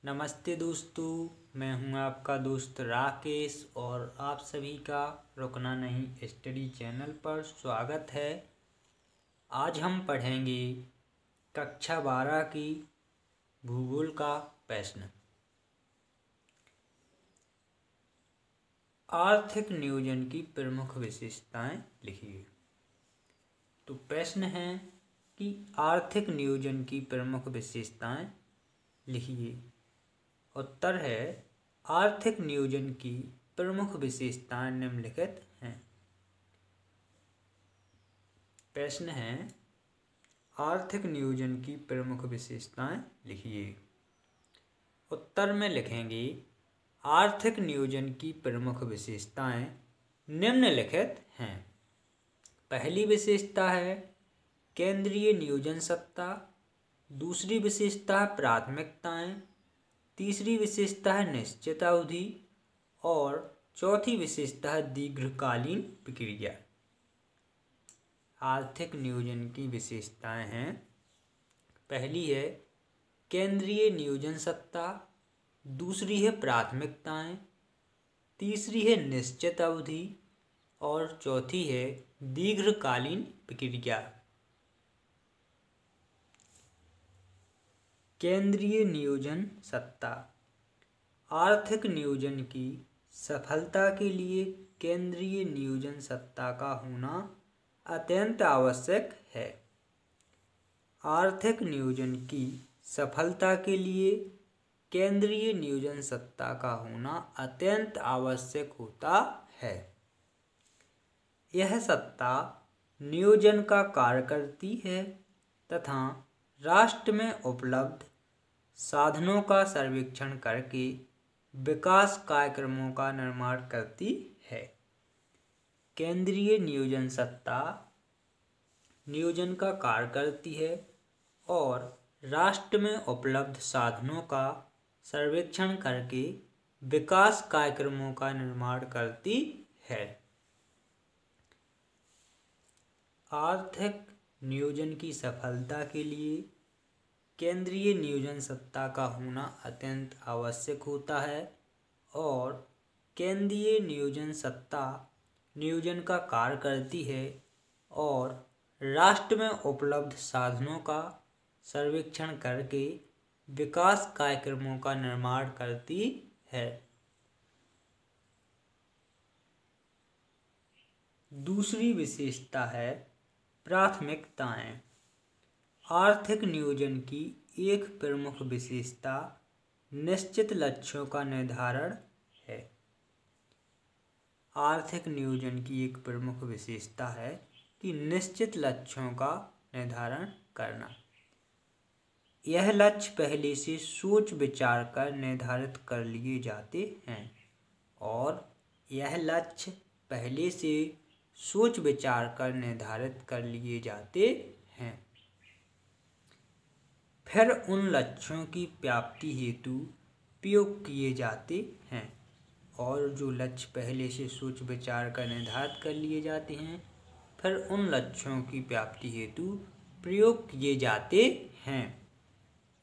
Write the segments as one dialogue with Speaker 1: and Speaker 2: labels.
Speaker 1: नमस्ते दोस्तों, मैं हूं आपका दोस्त राकेश और आप सभी का रुकना नहीं स्टडी चैनल पर स्वागत है। आज हम पढ़ेंगे कक्षा 12 की भूगोल का प्रश्न। आर्थिक नियोजन की प्रमुख विशेषताएं लिखिए। तो प्रश्न है कि आर्थिक नियोजन की प्रमुख विशेषताएं लिखिए। उत्तर है आर्थिक नियोजन की प्रमुख विशेषताएं निम्नलिखित हैं। प्रश्न है आर्थिक नियोजन की प्रमुख विशेषताएं लिखिए। उत्तर में लिखेंगे आर्थिक नियोजन की प्रमुख विशेषताएं निम्नलिखित हैं। पहली विशेषता है केंद्रीय नियोजन सत्ता, दूसरी विशेषता है प्राथमिकताएं, तीसरी विशेषता है निश्चित अवधि और चौथी विशेषता है दीर्घकालीन प्रक्रिया। आर्थिक नियोजन की विशेषताएं हैं। पहली है केंद्रीय नियोजन सत्ता, दूसरी है प्राथमिकताएं, तीसरी है निश्चित अवधि और चौथी है दीर्घकालीन प्रक्रिया। केंद्रीय नियोजन सत्ता। आर्थिक नियोजन की सफलता के लिए केंद्रीय नियोजन सत्ता का होना अत्यंत आवश्यक है। आर्थिक नियोजन की सफलता के लिए केंद्रीय नियोजन सत्ता का होना अत्यंत आवश्यक होता है। यह सत्ता नियोजन का कार्य करती है तथा राष्ट्र में उपलब्ध साधनों का सर्वेक्षण करके विकास कार्यक्रमों का निर्माण करती है। केंद्रीय नियोजन सत्ता नियोजन का कार्य करती है और राष्ट्र में उपलब्ध साधनों का सर्वेक्षण करके विकास कार्यक्रमों का निर्माण करती है। आर्थिक नियोजन की सफलता के लिए केंद्रीय नियोजन सत्ता का होना अत्यंत आवश्यक होता है और केंद्रीय नियोजन सत्ता नियोजन का कार्य करती है और राष्ट्र में उपलब्ध साधनों का सर्वेक्षण करके विकास कार्यक्रमों का निर्माण करती है। दूसरी विशेषता है प्राथमिकताएं। आर्थिक नियोजन की एक प्रमुख विशेषता निश्चित लक्ष्यों का निर्धारण है। आर्थिक नियोजन की एक प्रमुख विशेषता है कि निश्चित लक्ष्यों का निर्धारण करना। यह लक्ष्य पहले से सोच विचार कर निर्धारित कर लिए जाते हैं और यह लक्ष्य पहले से सोच विचार कर निर्धारित कर लिए जाते हैं। फिर उन लक्ष्यों की प्राप्ति हेतु प्रयोग किए जाते हैं और जो लक्ष्य पहले से सोच विचार कर निर्धारित कर लिए जाते हैं फिर उन लक्ष्यों की प्राप्ति हेतु प्रयोग किए जाते हैं।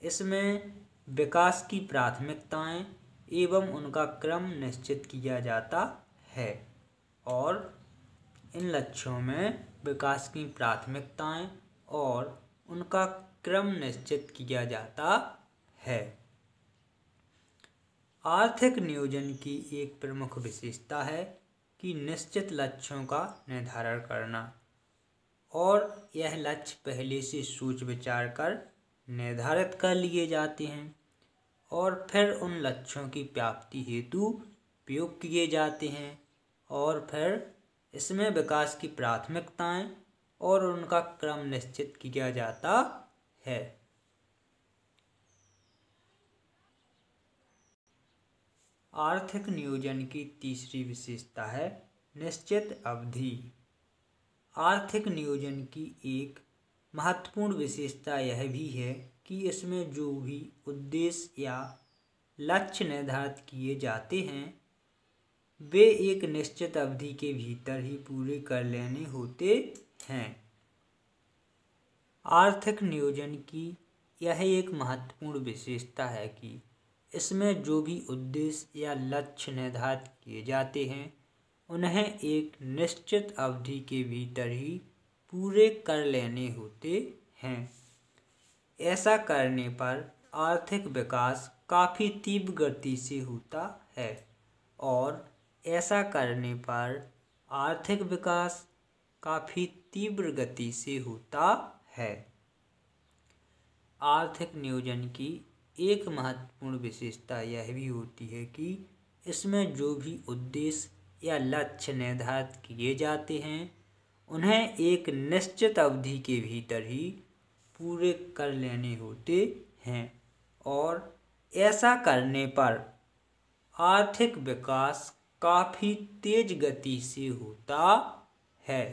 Speaker 1: इसमें विकास की प्राथमिकताएं एवं उनका क्रम निश्चित किया जाता है और इन लक्ष्यों में विकास की प्राथमिकताएं और उनका क्रम निश्चित किया जाता है। आर्थिक नियोजन की एक प्रमुख विशेषता है कि निश्चित लक्ष्यों का निर्धारण करना और यह लक्ष्य पहले से सोच विचार कर निर्धारित कर लिए जाते हैं और फिर उन लक्ष्यों की प्राप्ति हेतु प्रयोग किए जाते हैं और फिर इसमें विकास की प्राथमिकताएं और उनका क्रम निश्चित किया जाता है। आर्थिक नियोजन की तीसरी विशेषता है निश्चित अवधि। आर्थिक नियोजन की एक महत्वपूर्ण विशेषता यह भी है कि इसमें जो भी उद्देश्य या लक्ष्य निर्धारित किए जाते हैं वे एक निश्चित अवधि के भीतर ही पूरे कर लेने होते हैं। आर्थिक नियोजन की यह एक महत्वपूर्ण विशेषता है कि इसमें जो भी उद्देश्य या लक्ष्य निर्धारित किए जाते हैं उन्हें एक निश्चित अवधि के भीतर ही पूरे कर लेने होते हैं। ऐसा करने पर आर्थिक विकास काफ़ी तीव्र गति से होता है और ऐसा करने पर आर्थिक विकास काफ़ी तीव्र गति से होता है। आर्थिक नियोजन की एक महत्वपूर्ण विशेषता यह भी होती है कि इसमें जो भी उद्देश्य या लक्ष्य निर्धारित किए जाते हैं उन्हें एक निश्चित अवधि के भीतर ही पूरे कर लेने होते हैं और ऐसा करने पर आर्थिक विकास काफ़ी तेज गति से होता है।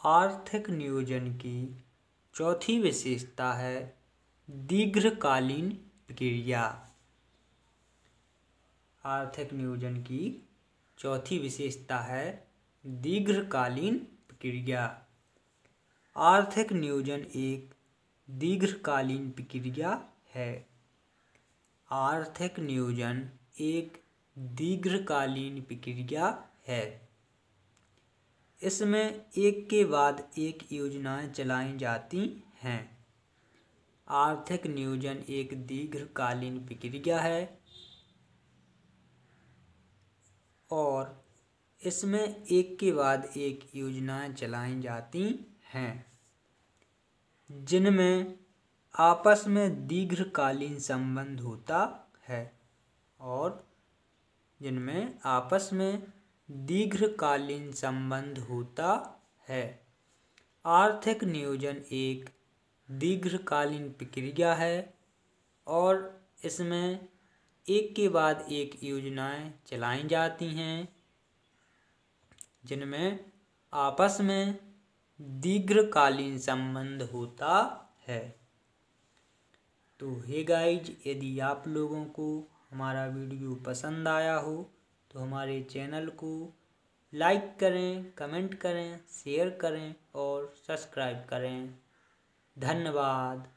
Speaker 1: आर्थिक नियोजन की चौथी विशेषता है दीर्घकालीन प्रक्रिया। आर्थिक नियोजन की चौथी विशेषता है दीर्घकालीन प्रक्रिया। आर्थिक नियोजन एक दीर्घकालीन प्रक्रिया है। आर्थिक नियोजन एक दीर्घकालीन प्रक्रिया है। इसमें एक के बाद एक योजनाएं चलाई जाती हैं। आर्थिक नियोजन एक दीर्घकालीन प्रक्रिया है और इसमें एक के बाद एक योजनाएं चलाई जाती हैं जिनमें आपस में दीर्घकालीन संबंध होता है और जिनमें आपस में दीर्घकालीन संबंध होता है। आर्थिक नियोजन एक दीर्घकालीन प्रक्रिया है और इसमें एक के बाद एक योजनाएं चलाई जाती हैं जिनमें आपस में दीर्घकालीन संबंध होता है। तो हे गाइज, यदि आप लोगों को हमारा वीडियो पसंद आया हो तो हमारे चैनल को लाइक करें, कमेंट करें, शेयर करें और सब्सक्राइब करें। धन्यवाद।